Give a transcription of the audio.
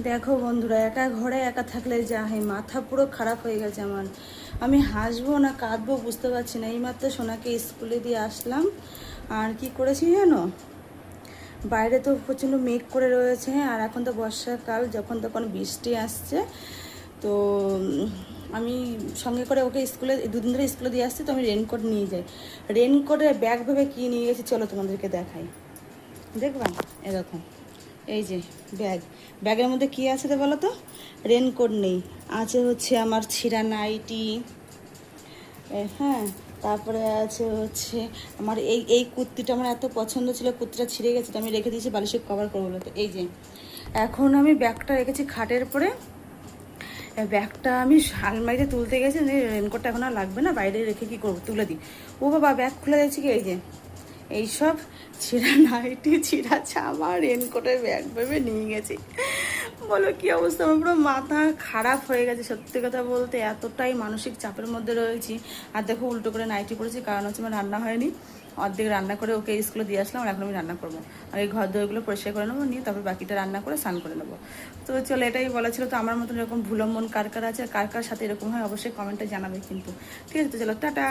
দেখো বন্ধুরা, একা ঘরে একা থাকলে যা হয়, মাথা পুরো খারাপ হয়ে গেছে আমার। আমি হাসবো না কাঁদবো বুঝতে পারছি না। এইমাত্র সোনাকে স্কুলে দিয়ে আসলাম। আর কি করেছি জানো, বাইরে তো প্রচণ্ড মেঘ করে রয়েছে, আর এখন তো বর্ষাকাল, যখন তখন বৃষ্টি আসছে। তো আমি সঙ্গে করে ওকে স্কুলে দুদিন ধরে স্কুলে দিয়ে আসছি, তো আমি রেনকোট নিয়ে যাই। রেনকোটের ব্যাগ ভেবে কী নিয়ে গেছি চলো তোমাদেরকে দেখাই। দেখবা, এরকম এই যে ব্যাগ। ব্যাগের মধ্যে কী আছে তো বলো তো? রেনকোট নেই, আছে হচ্ছে আমার ছিঁড়া নাইটি। হ্যাঁ, তারপরে আছে হচ্ছে আমার এই এই কুর্তিটা আমার এত পছন্দ ছিল, কুর্তিটা ছিঁড়ে গেছে, তো আমি রেখে দিয়েছি বালিশে কভার করবো বলে। তো এই যে এখন আমি ব্যাগটা রেখেছি খাটের পরে। ব্যাগটা আমি আলমারিতে তুলতে গেছি, রেনকোটটা এখন আর লাগবে না, বাইরে রেখে কী করবো, তুলে দিই। ও বাবা, ব্যাগ খুলে দিয়েছি কি, এই যে এইসব ছিঁড়া নাইটি, ছিঁড়া জামা, রেনকোটের ব্যাগ ভেবে নিয়ে গেছি। বলো কি অবস্থা, আমার পুরো মাথা খারাপ হয়ে গেছে সত্যি কথা বলতে। এতটাই মানসিক চাপের মধ্যে রয়েছি। আর দেখো উল্টো করে নাইটি পড়েছি, কারণ হচ্ছে আমার রান্না হয়নি। অর্ধেক রান্না করে ওকে স্কুলে দিয়ে আসলাম, আর এখন আমি রান্না করবো। আর এই ঘর দোরগুলো পরিষ্কার করে নেবো, নিয়ে তারপর বাকিটা রান্না করে স্নান করে নেবো। তো চলো, এটাই বলা ছিল। তো আমার মতন এরকম ভুলম্বন কার কার আছে, কার কার সাথে এরকম হয়, অবশ্যই কমেন্টে জানাবে কিন্তু। ঠিক আছে, তো চলো, টাটা।